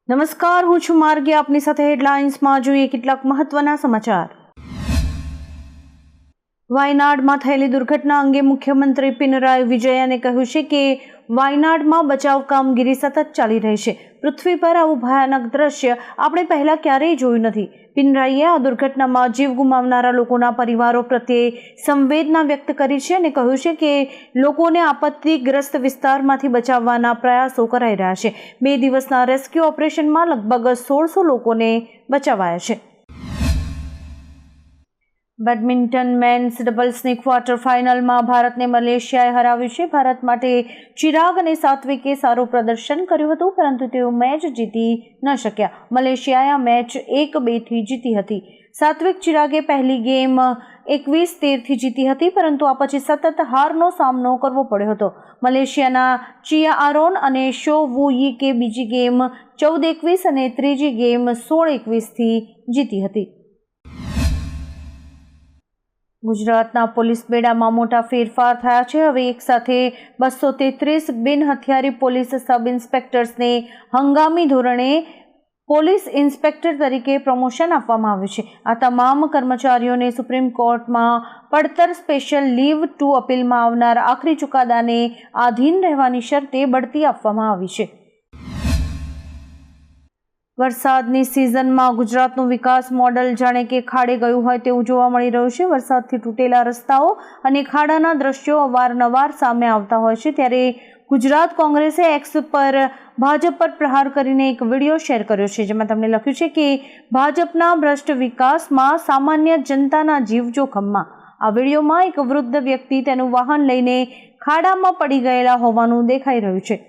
નમસ્કાર, હું છું માર્ગી. આપની સાથે હેડલાઇન્સમાં જોઈએ કેટલાક મહત્વના સમાચાર. વાયનાડમાં થયેલી દુર્ઘટના અંગે મુખ્યમંત્રી પિનરાઈ વિજયને કહ્યું છે કે વાયનાડમાં બચાવ કામગીરી સતત ચાલી રહી છે. પૃથ્વી પર આવું ભયાનક દ્રશ્ય આપણે પહેલા ક્યારેય જોયું નથી. પિનરાઈએ આ દુર્ઘટનામાં જીવ ગુમાવનારા લોકોના પરિવારો પ્રત્યે સંવેદના વ્યક્ત કરી છે અને કહ્યું છે કે લોકોને આપત્તિગ્રસ્ત વિસ્તારમાંથી બચાવવાના પ્રયાસો કરાઈ રહ્યા છે. 2 દિવસના રેસ્ક્યુ ઓપરેશનમાં લગભગ 1600 લોકોને બચાવાયા છે. બેડમિન્ટન મેન્સ ડબલ્સની ક્વાર્ટર ફાઇનલમાં ભારતને મલેશિયાએ હરાવ્યું છે. ભારત માટે ચિરાગ અને સાત્વિકે સારું પ્રદર્શન કર્યું હતું, પરંતુ તેઓ મેચ જીતી ન શક્યા. મલેશિયાએ આ મેચ 1-2થી જીતી હતી. સાત્વિક ચિરાગે પહેલી ગેમ 21-13થી જીતી હતી, પરંતુ આ પછી સતત હારનો સામનો કરવો પડ્યો હતો. મલેશિયાના ચિયા આરોન અને શો વુ યીકે બીજી ગેમ 14-21 અને ત્રીજી ગેમ 16-21થી જીતી હતી. ગુજરાતના પોલીસ બેડામાં મોટા ફેરફાર થયા છે. હવે એક સાથે 233 બિનહથિયારી પોલીસ સબ ઇન્સ્પેક્ટર્સને હંગામી ધોરણે પોલીસ ઇન્સ્પેક્ટર તરીકે પ્રમોશન આપવામાં આવ્યું છે. આ તમામ કર્મચારીઓને સુપ્રીમ કોર્ટમાં પડતર સ્પેશિયલ લીવ ટુ અપીલમાં આવનાર આખરી ચુકાદાને આધીન રહેવાની શરતે બઢતી આપવામાં આવી છે. વરસાદની સિઝનમાં ગુજરાતનું વિકાસ મોડલ જાણે કે ખાડે ગયું હોય તેવું જોવા મળી રહ્યું છે. વરસાદથી તૂટેલા રસ્તાઓ અને ખાડાના દ્રશ્યો અવારનવાર સામે આવતા હોય છે. ત્યારે ગુજરાત કોંગ્રેસે એક્સ પર ભાજપ પર પ્રહાર કરીને એક વિડીયો શેર કર્યો છે, જેમાં તેમણે લખ્યું છે કે ભાજપના ભ્રષ્ટ વિકાસમાં સામાન્ય જનતાના જીવ જોખમમાં. આ વિડીયોમાં એક વૃદ્ધ વ્યક્તિ તેનું વાહન લઈને ખાડામાં પડી ગયેલા હોવાનું દેખાઈ રહ્યું છે.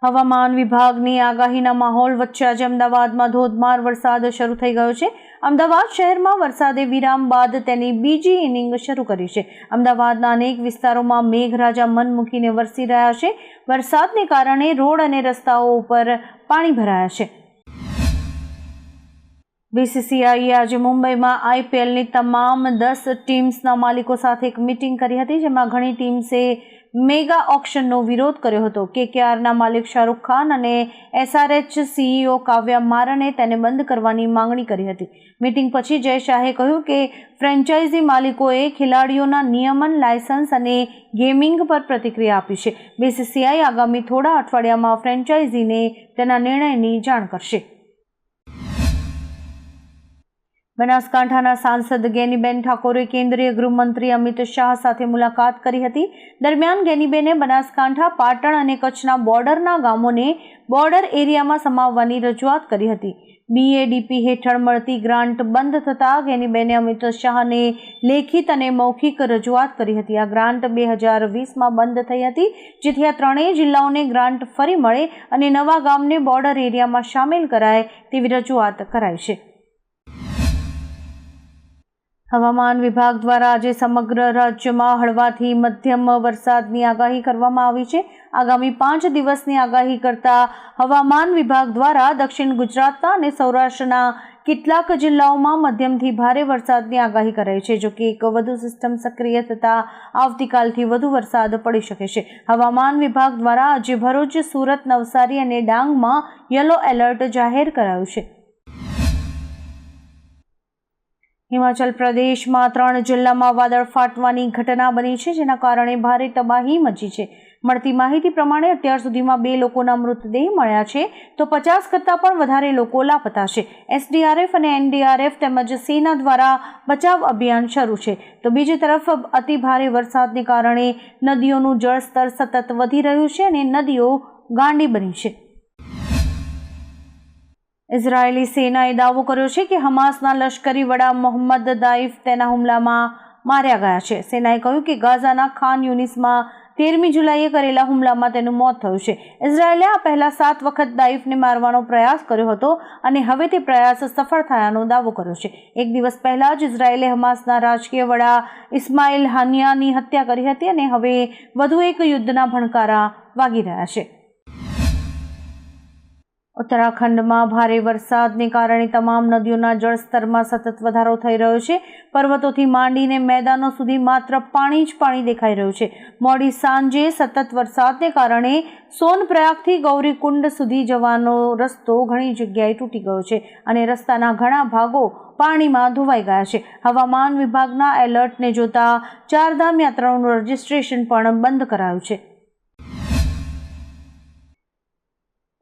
હવામાન વિભાગની આગાહીના માહોલ વચ્ચે આજે અમદાવાદમાં ધોધમાર વરસાદ શરૂ થઈ ગયો છે. અમદાવાદ શહેરમાં વરસાદે વિરામ બાદ તેની બીજી ઇનિંગ શરૂ કરી છે. અમદાવાદના અનેક વિસ્તારોમાં મેઘરાજા મન મૂકીને વરસી રહ્યા છે. વરસાદને કારણે રોડ અને રસ્તાઓ ઉપર પાણી ભરાયા છે. બીસીસીઆઈએ આજે મુંબઈમાં આઈપીએલની તમામ 10 ટીમ્સના માલિકો સાથે એક મીટિંગ કરી હતી, જેમાં ઘણી ટીમ્સે મેગા ઓક્શનનો વિરોધ કર્યો હતો. કેકેઆરના માલિક શાહરૂખ ખાન અને એસઆરએચ સીઈઓ કાવ્યા મારને તેને બંધ કરવાની માંગણી કરી હતી. મીટિંગ પછી જય શાહે કહ્યું કે ફ્રેન્ચાઇઝી માલિકોએ ખેલાડીઓના નિયમન, લાયસન્સ અને ગેમિંગ પર પ્રતિક્રિયા આપી છે. બીસીસીઆઈ આગામી થોડા અઠવાડિયામાં ફ્રેન્ચાઇઝીને તેના નિર્ણયની જાણ કરશે. બનાસકાંઠાના સાંસદ ગેનીબેન ઠાકોરે કેન્દ્રીય ગૃહમંત્રી અમિત શાહ સાથે મુલાકાત કરી હતી. દરમિયાન ગેનીબેને બનાસકાંઠા, પાટણ અને કચ્છના બોર્ડરના ગામોને બોર્ડર એરિયામાં સમાવવાની રજૂઆત કરી હતી. BADP હેઠળ મળતી ગ્રાન્ટ બંધ થતાં ગેનીબેને અમિત શાહને લેખિત અને મૌખિક રજૂઆત કરી હતી. આ ગ્રાન્ટ 2020માં બંધ થઈ હતી, જેથી આ ત્રણેય જિલ્લાઓને ગ્રાન્ટ ફરી મળે અને નવા ગામને બોર્ડર એરિયામાં સામેલ કરાય તેવી રજૂઆત કરાઈ છે. હવામાન વિભાગ દ્વારા આજે સમગ્ર રાજ્યમાં હળવાથી મધ્યમ વરસાદની આગાહી કરવામાં આવી છે. આગામી 5 દિવસની આગાહી કરતા હવામાન વિભાગ દ્વારા દક્ષિણ ગુજરાતના અને સૌરાષ્ટ્રના કેટલાક જિલ્લાઓમાં મધ્યમથી ભારે વરસાદની આગાહી કરાઈ છે. જોકે એક વધુ સિસ્ટમ સક્રિય થતાં આવતીકાલથી વધુ વરસાદ પડી શકે છે. હવામાન વિભાગ દ્વારા આજે ભરૂચ, સુરત, નવસારી અને ડાંગમાં યલો એલર્ટ જાહેર કરાયું છે. હિમાચલ પ્રદેશમાં 3 જિલ્લામાં વાદળ ફાટવાની ઘટના બની છે, જેના કારણે ભારે તબાહી મચી છે. મળતી માહિતી પ્રમાણે અત્યાર સુધીમાં 2 લોકોના મૃતદેહ મળ્યા છે, તો 50 કરતાં પણ વધારે લોકો લાપતા છે. SDRF અને NDRF તેમજ સેના દ્વારા બચાવ અભિયાન શરૂ છે. તો બીજી તરફ અતિ ભારે વરસાદને કારણે નદીઓનું જળસ્તર સતત વધી રહ્યું છે અને નદીઓ ગાંડી બની છે. ઇઝરાયેલી સેનાએ દાવો કર્યો છે કે હમાસના લશ્કરી વડા મોહમ્મદ દાઈફ તેના હુમલામાં માર્યા ગયા છે. સેનાએ કહ્યું કે ગાઝાના ખાન યુનિસમાં 13મી જુલાઈએ કરેલા હુમલામાં તેનું મોત થયું છે. ઇઝરાયેલે આ પહેલા 7 વખત દાઈફને મારવાનો પ્રયાસ કર્યો હતો અને હવે તે પ્રયાસ સફળ થયાનો દાવો કર્યો છે. એક દિવસ પહેલા જ ઇઝરાયેલે હમાસના રાજકીય વડા ઇસ્માઇલ હાનિયાની હત્યા કરી હતી અને હવે વધુ એક યુદ્ધના ભણકારા વાગી રહ્યા છે. ઉત્તરાખંડમાં ભારે વરસાદને કારણે તમામ નદીઓના જળસ્તરમાં સતત વધારો થઈ રહ્યો છે. પર્વતોથી માંડીને મેદાનો સુધી માત્ર પાણી જ પાણી દેખાઈ રહ્યું છે. મોડી સાંજે સતત વરસાદને કારણે સોનપ્રયાગથી ગૌરીકુંડ સુધી જવાનો રસ્તો ઘણી જગ્યાએ તૂટી ગયો છે અને રસ્તાના ઘણા ભાગો પાણીમાં ધોવાઈ ગયા છે. હવામાન વિભાગના એલર્ટને જોતા ચારધામ યાત્રાઓનું રજીસ્ટ્રેશન પણ બંધ કરાયું છે.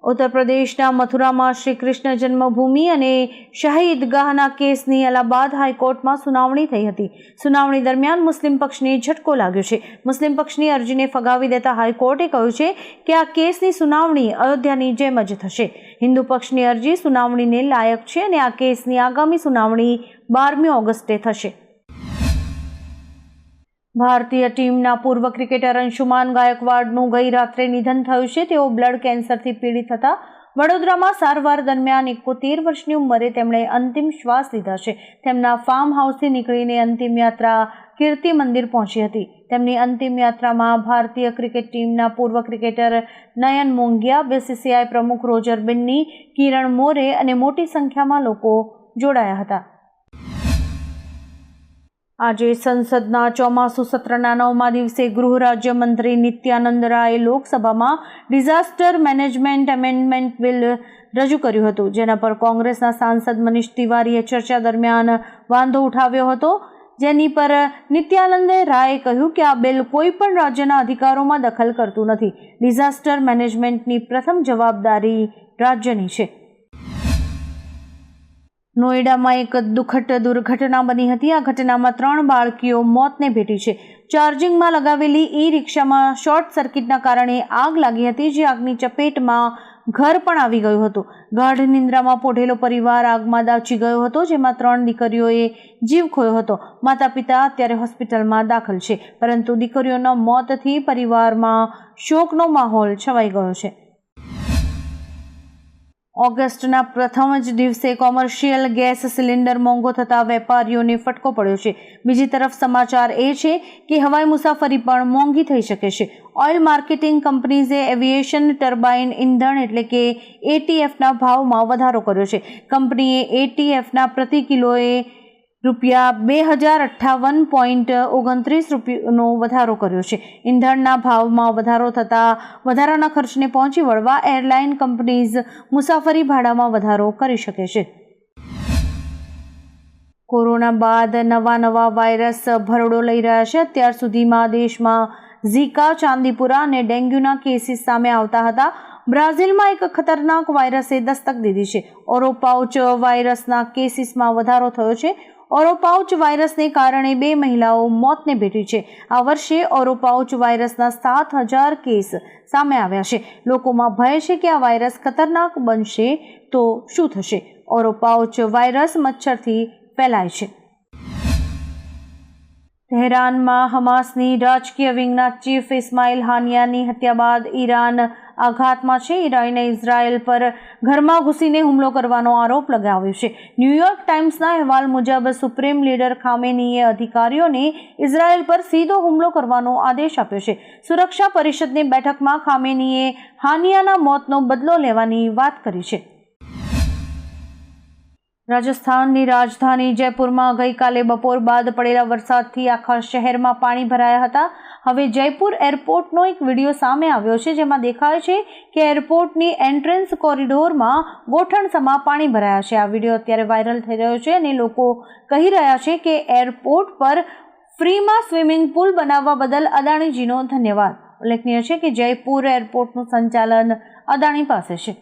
ઉત્તર પ્રદેશના મથુરામાં શ્રી કૃષ્ણ જન્મભૂમિ અને શાહી ઈદગાહના કેસની અલ્હાબાદ હાઈકોર્ટમાં સુનાવણી થઈ હતી. સુનાવણી દરમિયાન મુસ્લિમ પક્ષને ઝટકો લાગ્યો છે. મુસ્લિમ પક્ષની અરજીને ફગાવી દેતા હાઈકોર્ટે કહ્યું છે કે આ કેસની સુનાવણી અયોધ્યાની જેમ જ થશે. હિન્દુ પક્ષની અરજી સુનાવણીને લાયક છે અને આ કેસની આગામી સુનાવણી 12મી ઓગસ્ટે થશે. ભારતીય ટીમના પૂર્વ ક્રિકેટર અંશુમાન ગાયકવાડનું ગઈ રાત્રે નિધન થયું છે. તેઓ બ્લડ કેન્સરથી પીડિત હતા. વડોદરામાં સારવાર દરમિયાન 71 વર્ષની ઉંમરે તેમણે અંતિમ શ્વાસ લીધા છે. તેમના ફાર્મ હાઉસથી નીકળીને અંતિમ યાત્રા કીર્તિ મંદિર પહોંચી હતી. તેમની અંતિમ યાત્રામાં ભારતીય ક્રિકેટ ટીમના પૂર્વ ક્રિકેટર નયન મોંઘિયા, બીસીસીઆઈ પ્રમુખ રોજર બિન્ની, કિરણ મોરે અને મોટી સંખ્યામાં લોકો જોડાયા હતા. આજે સંસદના ચોમાસુ સત્રના 9મા દિવસે ગૃહ રાજ્યમંત્રી નિત્યાનંદ રાયે લોકસભામાં ડિઝાસ્ટર મેનેજમેન્ટ એમેન્ડમેન્ટ બિલ રજૂ કર્યું હતું, જેના પર કોંગ્રેસના સાંસદ મનીષ તિવારીએ ચર્ચા દરમિયાન વાંધો ઉઠાવ્યો હતો, જેની પર નિત્યાનંદ રાયે કહ્યું કે આ બિલ કોઈ પણ રાજ્યના અધિકારોમાં દખલ કરતું નથી. ડિઝાસ્ટર મેનેજમેન્ટની પ્રથમ જવાબદારી રાજ્યની છે. નોઈડામાં એક દુઃખદ દુર્ઘટના બની હતી. આ ઘટનામાં 3 બાળકીઓ મોતને ભેટી છે. ચાર્જિંગમાં લગાવેલી ઈ-રિક્ષામાં શોર્ટ સર્કિટના કારણે આગ લાગી હતી, જે આગની ચપેટમાં ઘર પણ આવી ગયું હતું. ગાઢ નિંદ્રામાં પોઢેલો પરિવાર આગમાં દાઝી ગયો હતો, જેમાં 3 દીકરીઓએ જીવ ખોયો હતો. માતા પિતા અત્યારે હોસ્પિટલમાં દાખલ છે, પરંતુ દીકરીઓના મોતથી પરિવારમાં શોકનો માહોલ છવાઈ ગયો છે. ઓગસ્ટના પ્રથમ જ દિવસે કોમર્શિયલ ગેસ સિલિન્ડર મોંઘો થતાં વેપારીઓને ફટકો પડ્યો છે. બીજી તરફ સમાચાર એ છે કે હવાઈ મુસાફરી પણ મોંઘી થઈ શકે છે. ઓઇલ માર્કેટિંગ કંપનીઝે એવિએશન ટર્બાઇન ઇંધણ એટલે કે એટીએફના ભાવમાં વધારો કર્યો છે. કંપનીએ એટીએફના પ્રતિ કિલોએ ₹2058.29નો વધારો કર્યો છે. ઇંધણના ભાવમાં વધારો થતાં વધારાના ખર્ચને પહોંચી વળવા એરલાઇન કંપનીઝ મુસાફરી ભાડામાં વધારો કરી શકે છે. કોરોના બાદ નવા વાયરસ ભરડો લઈ રહ્યા છે. અત્યાર સુધીમાં દેશમાં ઝીકા, ચાંદીપુરા અને ડેન્ગ્યુના કેસીસ સામે આવતા હતા. બ્રાઝિલમાં એક ખતરનાક વાયરસે દસ્તક દીધી છે. ઓરોપાઉચ વાયરસના કેસીસમાં વધારો થયો છે. ઓરોપાઉચ વાયરસને કારણે 2 મહિલાઓ મોતને ભેટી છે. આ વર્ષે ઓરોપાઉચ વાયરસના 7,000 કેસ સામે આવ્યા છે. લોકોમાં ભય છે કે આ વાયરસ ખતરનાક બનશે તો શું થશે. ઓરોપાઉચ વાયરસ મચ્છરથી ફેલાય છે. તહેરાનમાં હમાસની રાજકીય વિંગના ચીફ ઇસ્માઇલ હાનિયાની હત્યા બાદ ઈરાન આઘાતમાં છે. ઈરાને ઇઝરાયલ પર ઘરમાં ઘૂસીને હુમલો કરવાનો આરોપ લગાવ્યો છે. ન્યૂયોર્ક ટાઈમ્સના અહેવાલ મુજબ સુપ્રીમ લીડર ખામેનીએ અધિકારીઓને ઇઝરાયલ પર સીધો હુમલો કરવાનો આદેશ આપ્યો છે. સુરક્ષા પરિષદની બેઠકમાં ખામેનીએ હાનિયાના મોતનો બદલો લેવાની વાત કરી છે. રાજસ્થાનની રાજધાની જયપુરમાં ગઈકાલે બપોર બાદ પડેલા વરસાદથી આખા શહેરમાં પાણી ભરાયા હતા. હવે જયપુર એરપોર્ટનો એક વિડીયો સામે આવ્યો છે, જેમાં દેખાય છે કે એરપોર્ટની એન્ટ્રન્સ કોરિડોરમાં ગોઠણસમા પાણી ભરાયા છે. આ વિડીયો અત્યારે વાયરલ થઈ રહ્યો છે અને લોકો કહી રહ્યા છે કે એરપોર્ટ પર ફ્રીમાં સ્વિમિંગ પુલ બનાવવા બદલ અદાણીજીનો ધન્યવાદ. ઉલ્લેખનીય છે કે જયપુર એરપોર્ટનું સંચાલન અદાણી પાસે છે.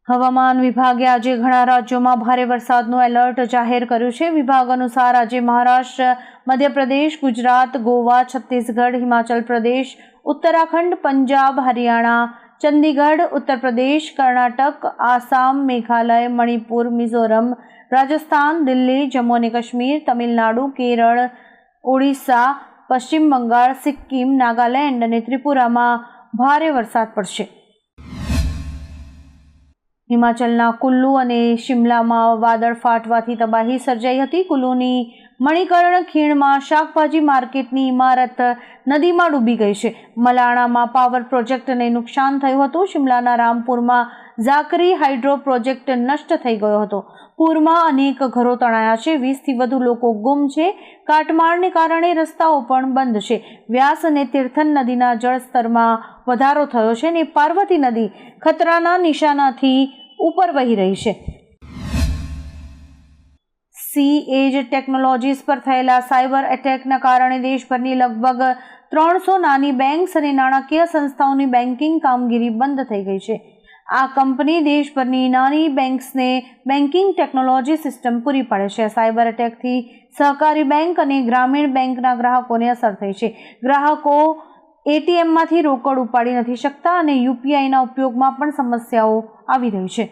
હવામાન વિભાગે આજે ઘણા રાજ્યોમાં ભારે વરસાદનું એલર્ટ જાહેર કર્યું છે. વિભાગ અનુસાર આજે મહારાષ્ટ્ર, મધ્યપ્રદેશ, ગુજરાત, ગોવા, છત્તીસગઢ, હિમાચલ પ્રદેશ, ઉત્તરાખંડ, પંજાબ, હરિયાણા, ચંદીગઢ, ઉત્તર પ્રદેશ, કર્ણાટક, આસામ, મેઘાલય, મણિપુર, મિઝોરમ, રાજસ્થાન, દિલ્હી, જમ્મુ અને કાશ્મીર, તમિલનાડુ, કેરળ, ઓડિશા, પશ્ચિમ બંગાળ, સિક્કિમ, નાગાલેન્ડ અને ત્રિપુરામાં ભારે વરસાદ પડશે. હિમાચલના કુલ્લુ અને શિમલામાં વાદળ ફાટવાથી તબાહી સર્જાઈ હતી. કુલ્લુની મણિકર્ણ ખીણમાં શાકભાજી માર્કેટની ઇમારત નદીમાં ડૂબી ગઈ છે. મલાણામાં પાવર પ્રોજેક્ટને નુકસાન થયું હતું. શિમલાના રામપુરમાં ઝાકરી હાઇડ્રો પ્રોજેક્ટ નષ્ટ થઈ ગયો હતો. પૂરમાં અનેક ઘરો તણાયા છે. 20થી વધુ લોકો ગુમ છે. કાટમાળને કારણે રસ્તાઓ પણ બંધ છે. વ્યાસ અને તીર્થન નદીના જળસ્તરમાં વધારો થયો છે અને પાર્વતી નદી ખતરાના નિશાનાથી ઉપર વહી રહી છે. સી-એજ ટેકનોલોજીસ પર થયેલા સાયબર એટેકના કારણે દેશભરની લગભગ 300 નાની બેંક્સ અને નાણાકીય સંસ્થાઓની બેન્કિંગ કામગીરી બંધ થઈ ગઈ છે. આ કંપની દેશભરની નાની બેંક્સને બેન્કિંગ ટેકનોલોજી સિસ્ટમ પૂરી પાડે છે. સાયબર એટેકથી સહકારી બેંક અને ગ્રામીણ બેંકના ગ્રાહકોને અસર થઈ છે. ગ્રાહકો એટીએમમાંથી રોકડ ઉપાડી નથી શકતા અને યુપીઆઈના ઉપયોગમાં પણ સમસ્યાઓ આવી રહી છે.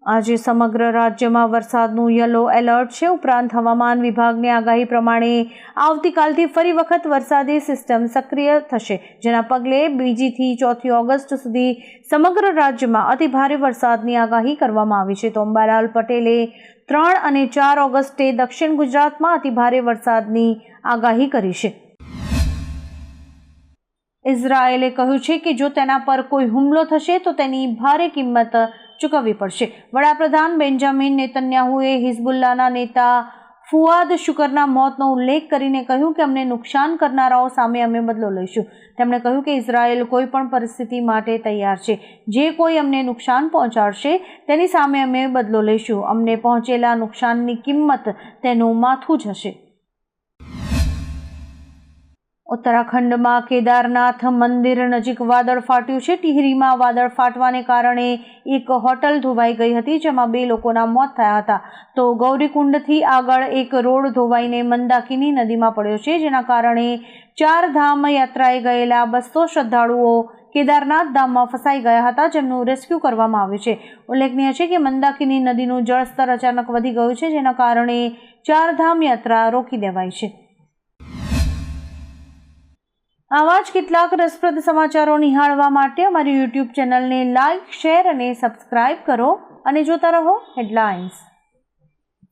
આજે સમગ્ર રાજ્યમાં વરસાદનું યલો એલર્ટ છે. ઉપરાંત હવામાન વિભાગની આગાહી પ્રમાણે આવતીકાલથી ફરી વખત વરસાદી સિસ્ટમ સક્રિય થશે, જેના પગલે 2 થી 4 ઓગસ્ટ સુધી સમગ્ર રાજ્યમાં અતિભારે વરસાદની આગાહી કરવામાં આવી છે. તો અંબાલાલ પટેલે 3 અને 4 ઓગસ્ટે દક્ષિણ ગુજરાતમાં અતિભારે વરસાદની આગાહી કરી છે. ઇઝરાયેલે કહ્યું છે કે જો તેના પર કોઈ હુમલો થશે તો તેની ભારે કિંમત ચૂકવવી પડશે. વડાપ્રધાન બેન્જામિન નેતન્યાહુએ હિઝબુલ્લાના નેતા ફુઆદ શુકરના મોતનો ઉલ્લેખ કરીને કહ્યું કે અમને નુકસાન કરનારાઓ સામે અમે બદલો લઈશું. તેમણે કહ્યું કે ઇઝરાયેલ કોઈ પણ પરિસ્થિતિ માટે તૈયાર છે. જે કોઈ અમને નુકસાન પહોંચાડશે તેની સામે અમે બદલો લઈશું. અમને પહોંચેલા નુકસાનની કિંમત તેનું માથું જ હશે. ઉત્તરાખંડમાં કેદારનાથ મંદિર નજીક વાદળ ફાટ્યું છે. ટિહરીમાં વાદળ ફાટવાને કારણે એક હોટલ ધોવાઈ ગઈ હતી, જેમાં 2 લોકોના મોત થયા હતા. તો ગૌરીકુંડથી આગળ એક રોડ ધોવાઈને મંદાકિની નદીમાં પડ્યો છે, જેના કારણે 4 ધામ યાત્રાએ ગયેલા 200 શ્રદ્ધાળુઓ કેદારનાથ ધામમાં ફસાઈ ગયા હતા, જેમનું રેસ્ક્યુ કરવામાં આવ્યું છે. ઉલ્લેખનીય છે કે મંદાકિની નદીનું જળસ્તર અચાનક વધી ગયું છે, જેના કારણે 4 ધામ યાત્રા રોકી દેવાઈ છે. આવા જ કેટલાક રસપ્રદ સમાચારો નિહાળવા માટે અમારી યુટ્યુબ ચેનલને લાઇક, શેર અને સબસ્ક્રાઇબ કરો અને જોતા રહો હેડલાઇન્સ.